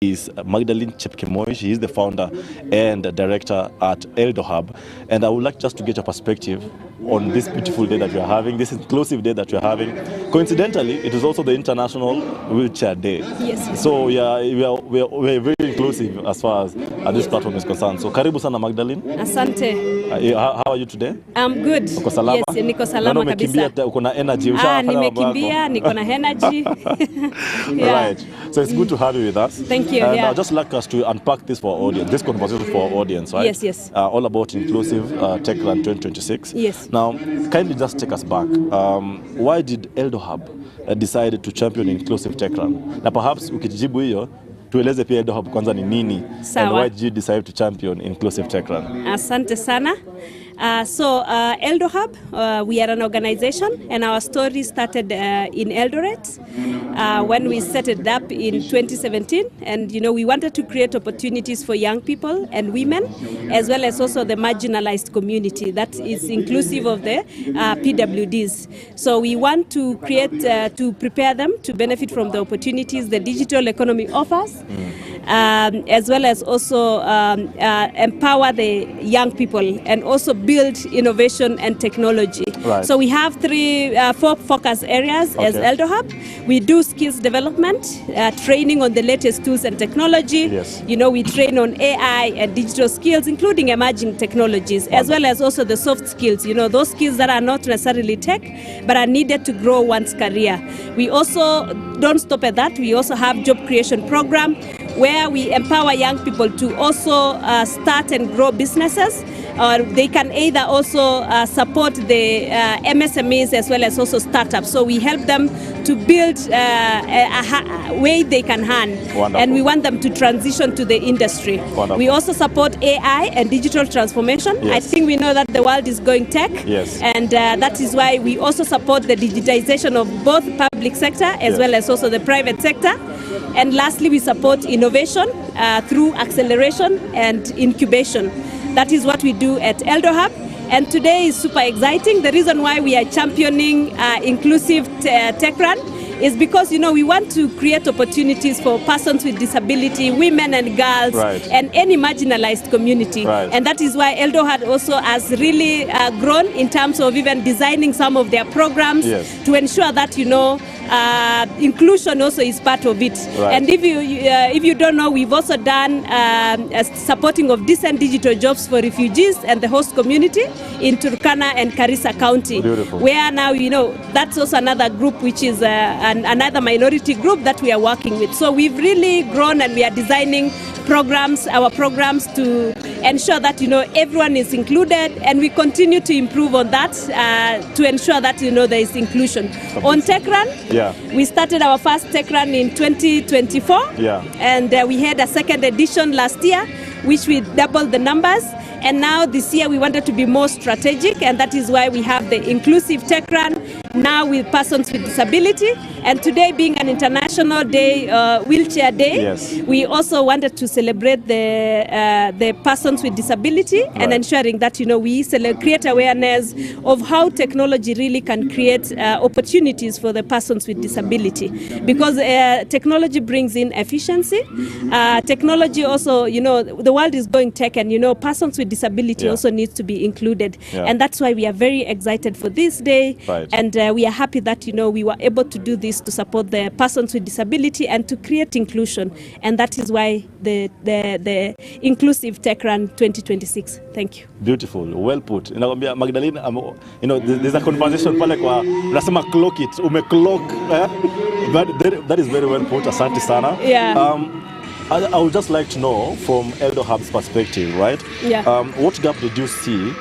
is Magdalene Chepkemoi. She is the founder and director at Eldo Hub. And I would like just to get your perspective on this beautiful day that we are having, this inclusive day that we are having. Coincidentally, it is also the International Wheelchair Day. Yes. So we are very inclusive as far as this platform is concerned. So karibu sana Magdalene. Asante. How are you today? I'm good. Uko salama? Yes, niko salama kabisa. Uko na energy. Nimekimbia, niko na energy. Yeah. Right. So it's good to have you with us. Thank you. And yeah. I'd just like us to unpack this for our audience, this conversation for our audience, right? Yes. All about inclusive Tech Run 2026. Yes. Now, kindly just take us back. Why did Eldo Hub decide to champion inclusive Tech Run? Na perhaps ukijibu hiyo, tueleze pia Eldo Hub kwanza ni nini. Sawa. And why did you decide to champion inclusive Tech Run? Asante sana. Eldo Hub, we are an organization, and our story started in Eldoret when we set it up in 2017. And we wanted to create opportunities for young people and women, as well as also the marginalized community that is inclusive of the PWDs. So we want to create to prepare them to benefit from the opportunities the digital economy offers. As well as also empower the young people and also build innovation and technology. Right. So we have four focus areas as Eldo Hub. We do skills development, training on the latest tools and technology. Yes. We train on AI and digital skills, including emerging technologies, as well as also the soft skills, those skills that are not necessarily tech, but are needed to grow one's career. We also don't stop at that. We also have job creation program where we empower young people to also start and grow businesses. Or they can either also support the MSMEs as well as also startups. So we help them to build a way they can earn. Wonderful. And we want them to transition to the industry. Wonderful. We also support AI and digital transformation. Yes. I think we know that the world is going tech. Yes. And that is why we also support the digitization of both public sector as well as also the private sector. And lastly, we support innovation through acceleration and incubation. That is what we do at Eldo Hub. And today is super exciting. The reason why we are championing inclusive tech run is because, we want to create opportunities for persons with disability, women and girls, right, and any marginalized community. Right. And that is why Eldo Hub also has really grown in terms of even designing some of their programs to ensure that, inclusion also is part of it. Right. And if you don't know, we've also done supporting of decent digital jobs for refugees and the host community in Turkana and Garissa County. Beautiful. Where now, that's also another group which is another minority group that we are working with. So we've really grown and we are designing our programs to ensure that, everyone is included, and we continue to improve on that to ensure that, there is inclusion. On Tech Run, we started our first Tech Run in 2024, and we had a second edition last year, which we doubled the numbers. And now this year we wanted to be more strategic, and that is why we have the inclusive Tech Run now with persons with disability. And today being an international day, wheelchair day, we also wanted to celebrate the persons with disability and ensuring that, we create awareness of how technology really can create opportunities for the persons with disability. Because technology brings in efficiency. Technology also, the world is going tech, and, persons with disability also needs to be included. And that's why we are very excited for this day. Right. And we are happy that, we were able to do this to support the persons with disability and to create inclusion. And that is why the Inclusive Tech Run 2026. Thank you. Beautiful. Well put. Magdalene, there's a conversation pale kwa nasema clock it. Umeclock. That is very well put. Asante sana. Yeah. I would just like to know from Eldo Hub's perspective, right? Yeah. What gap did you see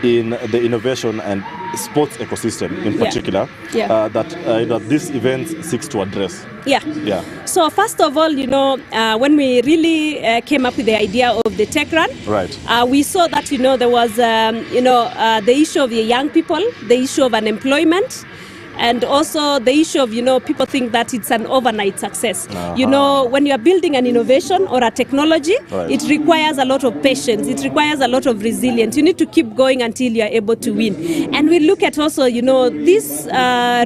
in the innovation and sports ecosystem in particular that this event seeks to address? Yeah. So first of all, when we really came up with the idea of the Tech Run, we saw that, there was, the issue of the young people, the issue of unemployment, And also the issue of, people think that it's an overnight success. Uh-huh. When you are building an innovation or a technology, Right. it requires a lot of patience. It requires a lot of resilience. You need to keep going until you are able to win. And we look at also, this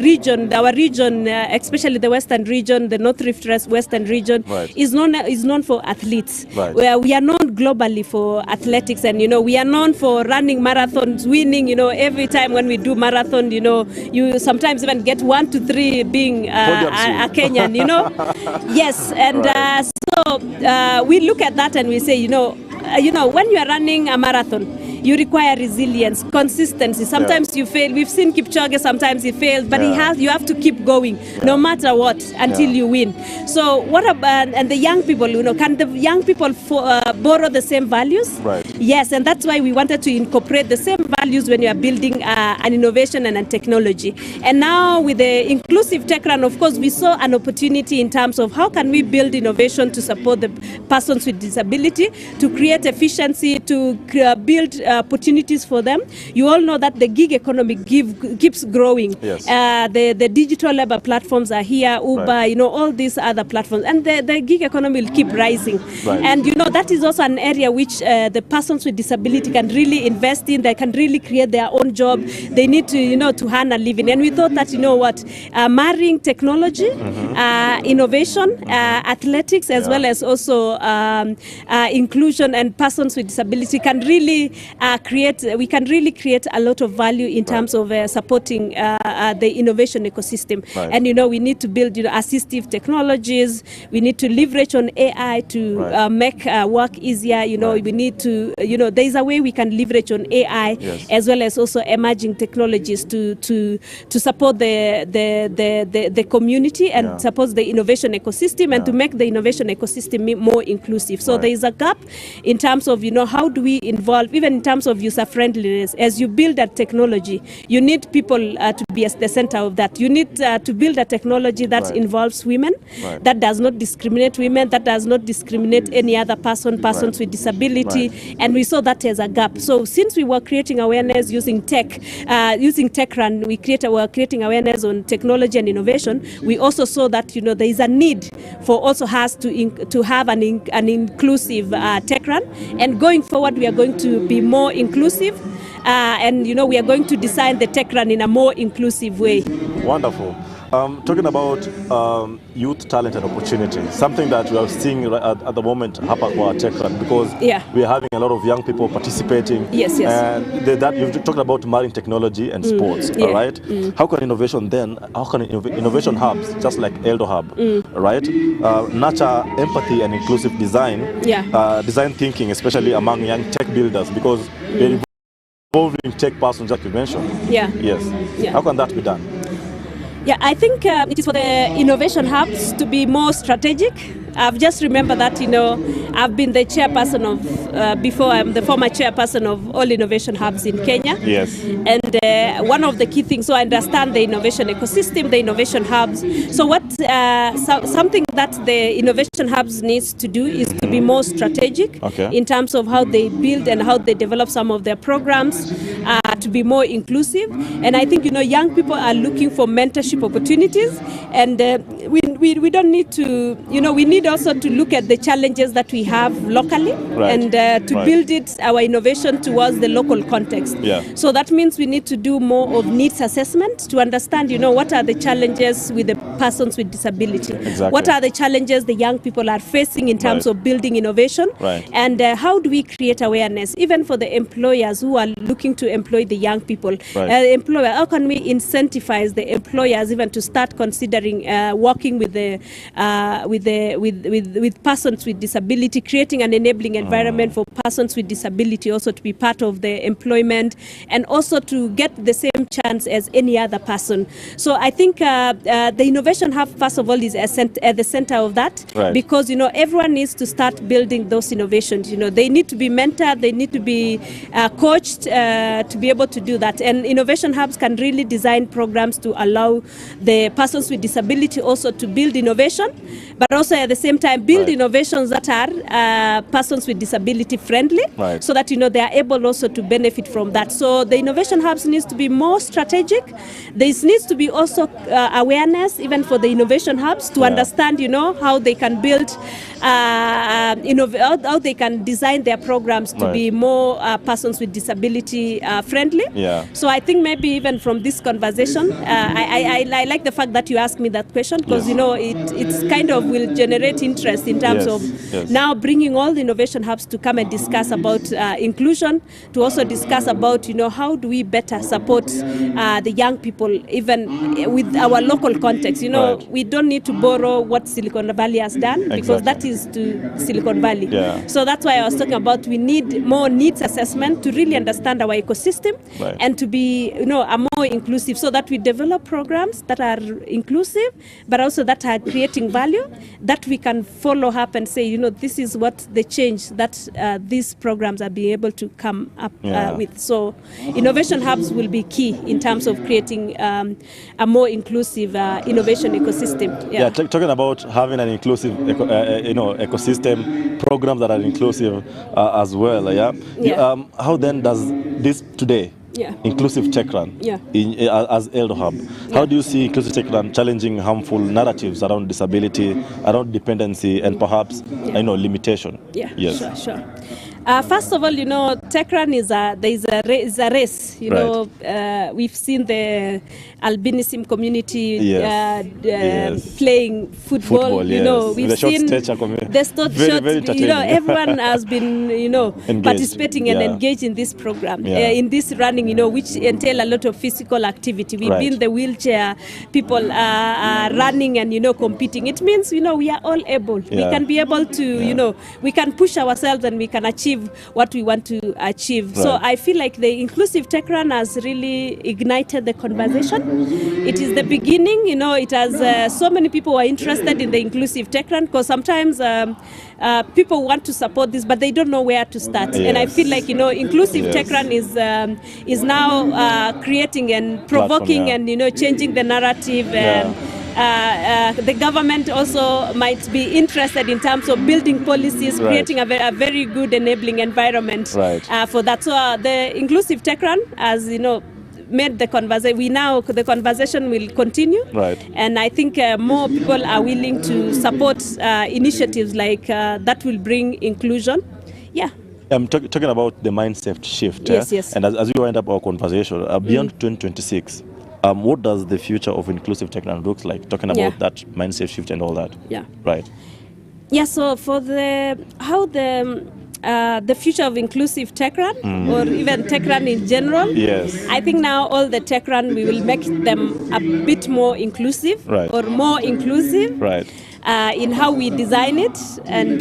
region, our region, especially the Western region, the North Rift Western region, Right. is known for athletes. Right. Where we are known globally for athletics, and we are known for running marathons, winning. Every time when we do marathon, you sometimes even get 1 to 3 being a Kenyan. Yes, and Right. so we look at that and we say, when you are running a marathon, you require resilience, consistency. Sometimes you fail. We've seen Kipchoge, sometimes he fails, but you have to keep going no matter what until you win. So what about, and the young people, can the young people borrow the same values? Right. Yes, and that's why we wanted to incorporate the same values when you are building an innovation and a technology. And now with the inclusive tech run, of course, we saw an opportunity in terms of how can we build innovation to support the persons with disability, to create efficiency, to build opportunities for them. You all know that the gig economy keeps growing. Yes. The digital labor platforms are here, Uber, Right. all these other platforms, and the gig economy will keep rising. Right. And that is also an area which the persons with disability can really invest in. They can really create their own job. They need to to earn a living. And we thought that marrying technology, innovation, athletics, as well as also inclusion and persons with disability can really create a lot of value in terms of supporting the innovation ecosystem. Right. And we need to build assistive technologies. We need to leverage on AI to make work easier. We need to there is a way we can leverage on AI, Yes. as well as also emerging technologies to support the community and support the innovation ecosystem and to make the innovation ecosystem more inclusive. So there is a gap in terms of how do we involve, even in terms of user friendliness. As you build a technology, you need people to be at the center of that. You need to build a technology that involves women, that does not discriminate women, that does not discriminate any other persons with disability, and we saw that as a gap. So since we were creating awareness using tech run, we were creating awareness on technology and innovation. We also saw that there is a need for also us to have an inclusive tech run, and going forward we are going to be more inclusive, and we are going to design the tech run in a more inclusive way. Wonderful. Talking about youth talent and opportunity, something that we are seeing at the moment happen for our tech run, because we are having a lot of young people participating. Yes. And that you've talked about marrying technology and sports, all right? How can innovation hubs, just like Eldo Hub, right, nurture empathy and inclusive design, design thinking, especially among young tech builders, because they're involving tech persons, like you mentioned. Yes. How can that be done? Yeah, I think it is for the innovation hubs to be more strategic. I've just remembered that, I've been the chairperson of, before I'm the former chairperson of all innovation hubs in Kenya. Yes. And one of the key things, so I understand the innovation ecosystem, the innovation hubs. So something that the innovation hubs needs to do is to be more strategic in terms of how they build and how they develop some of their programs to be more inclusive. And I think, young people are looking for mentorship opportunities, and we don't need to, we need also to look at the challenges that we have locally and to build our innovation towards the local context. So that means we need to do more of needs assessment to understand, what are the challenges with the persons with disability? Exactly. What are the challenges the young people are facing in terms of building innovation? And how do we create awareness, even for the employers who are looking to employ the young people? How can we incentivize the employers even to start considering working with with persons with disability, creating an enabling environment for persons with disability also to be part of the employment, and also to get the same chance as any other person. So I think the Innovation Hub, first of all, is at the center of that, because everyone needs to start building those innovations. They need to be mentored, they need to be coached to be able to do that. And Innovation Hubs can really design programs to allow the persons with disability also to build innovation, but also at the same time build Right. innovations that are persons with disability friendly, Right. so that they are able also to benefit from that. So the innovation hubs needs to be more strategic. There needs to be also awareness even for the innovation hubs to understand how they can build how they can design their programs to Right. be more persons with disability friendly. Yeah. So I think maybe even from this conversation, I like the fact that you asked me that question, because Yes. it's kind of will generate interest in terms Yes, of yes. now bringing all the innovation hubs to come and discuss about inclusion, to also discuss about how do we better support the young people even with our local context. Right. We don't need to borrow what Silicon Valley has done, because Exactly. that is to Silicon Valley. Yeah. So that's why I was talking about we need more needs assessment to really understand our ecosystem, Right. and to be a more inclusive, so that we develop programs that are inclusive but also that are creating value, that we can follow up and say this is what the change that these programs are being able to come up with. So innovation hubs will be key in terms of creating a more inclusive innovation ecosystem. Yeah, talking about having an inclusive ecosystem, programs that are inclusive as well. Yeah. Yeah. How then does this today? Yeah. Inclusive Tech Run Yeah. As Eldo Hub. How do you see Inclusive Tech Run challenging harmful narratives around disability, around dependency, and perhaps limitation? Yeah, Yes. sure. First of all, Tech Run is a race. We've seen the albinism community Yes. playing football. Yes. We've The short seen stature community. the short, Very entertaining. everyone has been, Engaged. participating and Yeah. engaged in this program, Yeah. in this running, which entail a lot of physical activity. We've Right. been the wheelchair people running and competing. It means we are all able. We Yeah. can be able to we can push ourselves and we can achieve what we want to achieve. So Right. I feel like the Inclusive Tech Run has really ignited the conversation. It is the beginning. It has so many people who are interested in the Inclusive Tech Run, because sometimes people want to support this but they don't know where to start. And I Yes. feel like Inclusive Yes. Tech Run is now creating and provoking Platform, yeah. and changing the narrative. The government also might be interested in terms of building policies, Right. creating a very good enabling environment Right. for that. So the Inclusive Tech Run, as made the conversation. The conversation will continue, Right. and I think more people are willing to support initiatives like that will bring inclusion. Yeah. I'm talking about the mindset shift. Yes. And as we wind up our conversation, beyond 2026, what does the future of Inclusive Tech Run look like? Talking about that mindset shift and all that. Yeah. Right. Yeah. So for the future of Inclusive Tech Run, or even Tech Run in general, Yes. I think now all the Tech Run, we will make them a bit more inclusive, Right. or more inclusive. Right. In how we design it, and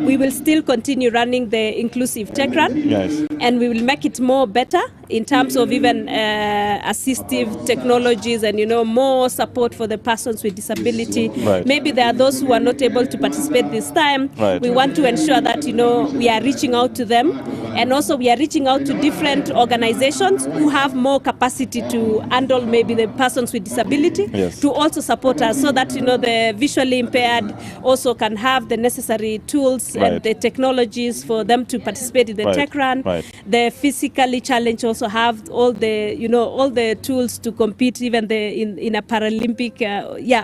we will still continue running the Inclusive Tech Run. Yes. And we will make it more better in terms of even assistive technologies and more support for the persons with disability. Right. Maybe there are those who are not able to participate this time. Right. We want to ensure that we are reaching out to them, and also we are reaching out to different organizations who have more capacity to handle maybe the persons with disability, Yes. to also support us, so that the visually impaired also can have the necessary tools Right. and the technologies for them to participate in the Right. Tech Run. Right. The physically challenged also have all the tools to compete, even in a Paralympic.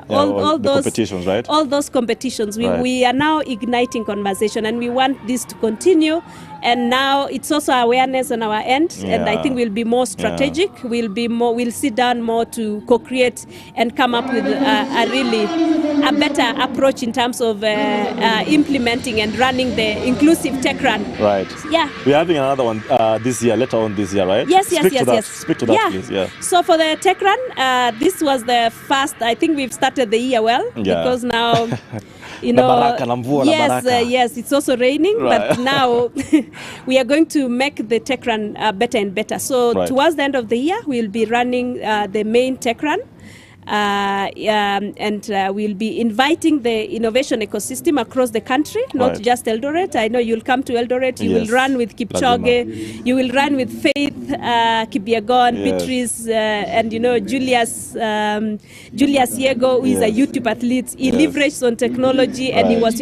All the those competitions, right? All those competitions. Right. We are now igniting conversation, and we want this to continue. And now it's also awareness on our end, and I Yeah. think we'll be more strategic. We'll sit down more to co-create and come up with a better approach in terms of implementing and running the Inclusive Tech Run. Right. Yeah. We're having another one this year, later on this year, right? Yes. Speak to that, please. Yeah. So for the Tech Run, this was the first. I think we've started the year well, Yeah. because now, Na baraka, na mvua, na baraka. yes, it's also raining, Right. but now we are going to make the Tech Run better and better. So Right. towards the end of the year, we'll be running the main Tech Run. we'll be inviting the innovation ecosystem across the country, not Right. just Eldoret. I know you'll come to Eldoret. You Yes. will run with Kipchoge. You will run with Faith Kipyegon, Yes. Beatrice, and Julius Yego, who is a Yes. YouTube athlete. He Yes. leveraged on technology, and he Right. was,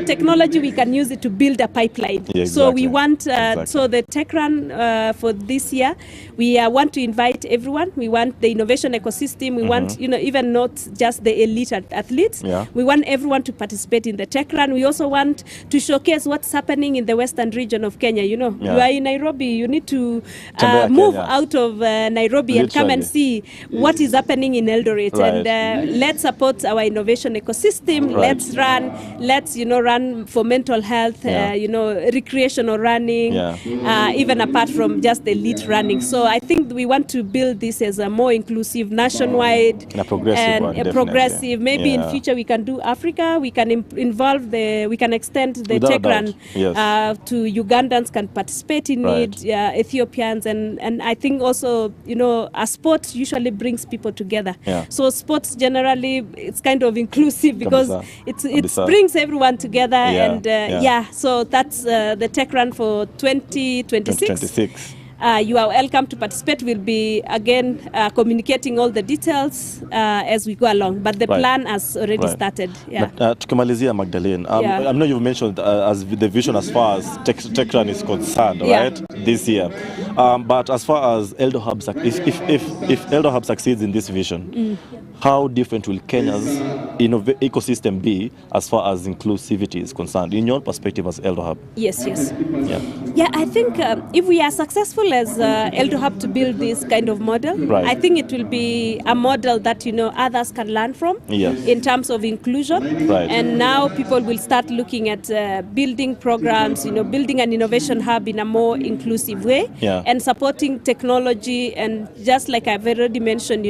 technology, we can use it to build a pipeline. Yeah, So we exactly. want, Exactly. so the tech run for this year, we want to invite everyone. We want the innovation ecosystem. We want, even not just the elite athletes. Yeah. We want everyone to participate in the tech run. We also want to showcase what's happening in the western region of Kenya. You Yeah. are in Nairobi. You need to Tembea move Kenya. out of Nairobi and come and Literally. see what is happening in Eldoret. Right. And let's support our innovation ecosystem. Right. Let's run. Let's run for mental health. Yeah. Recreational running. Yeah. Even apart from just elite running. So I think we want to build this as a more inclusive, nationwide, And a progressive one, a definitely. progressive. Maybe in Yeah. future we can do Africa. We can we can extend the Without tech doubt. run Yes. to Ugandans can participate in Right. it, Ethiopians, and I think also a sport usually brings people together. Yeah. So sports generally it's kind of inclusive because Kabisa. it Kabisa. brings everyone together, Yeah. and Yeah. so that's the tech run for 2026. 2026. You are welcome to participate. We'll be again communicating all the details as we go along. But the Right. plan has already Right. started. Yeah. Na, tukimalizia Magdalene, Yeah. I know you've mentioned as the vision as far as tech run is concerned, Yeah. right, this year. But as far as Eldo Hub, if Eldo Hub succeeds in this vision, how different will Kenya's ecosystem be as far as inclusivity is concerned, in your perspective as Eldo Hub? Yes. Yeah. Yeah, I think if we are successful as Eldo Hub to build this kind of model, Right. I think it will be a model that others can learn from Yes. in terms of inclusion. Right. And now people will start looking at building programs, building an innovation hub in a more inclusive way, Yeah. and supporting technology. And just like I've already mentioned,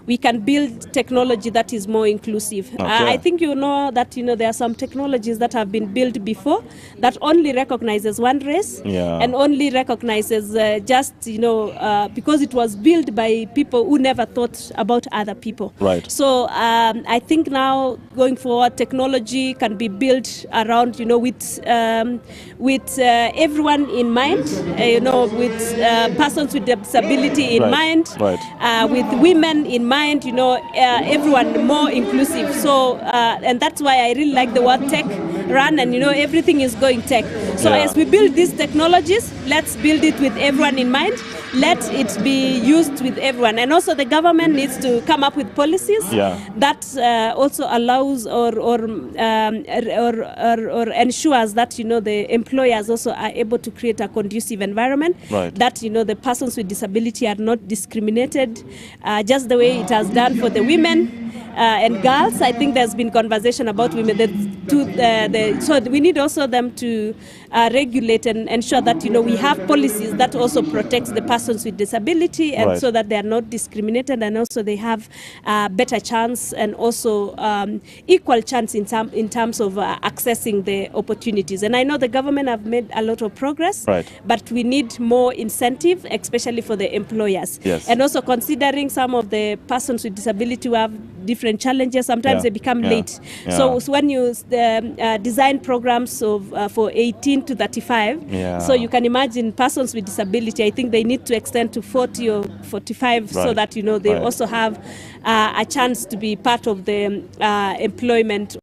we can build technology that is more inclusive. Okay. I think that there are some technologies that have been built before that only recognizes one race, Yeah. and only recognizes because it was built by people who never thought about other people. Right. So I think now going forward, technology can be built around with everyone in mind. With persons with disability in Right. mind. Right. With women in mind. Everyone more inclusive. So and that's why I really like the word tech run, and everything is going tech. So Yeah. as we build these technologies, let's build it with everyone in mind. Let it be used with everyone, and also the government needs to come up with policies Yeah. that also allows or ensures that the employers also are able to create a conducive environment. Right. That the persons with disability are not discriminated, just the way it has done for the women. And girls, I think there's been conversation about women. So we need also them to regulate and ensure that we have policies that also protects the persons with disability, and Right. so that they are not discriminated, and also they have better chance, and also equal chance in terms of accessing the opportunities. And I know the government have made a lot of progress, Right. but we need more incentive, especially for the employers. Yes. And also considering some of the persons with disability who have different challenges, sometimes Yeah. they become Yeah. late. Yeah. So when you design programs for 18 to 35, Yeah. so you can imagine persons with disability, I think they need to extend to 40 or 45, so Right. that they Right. also have a chance to be part of the employment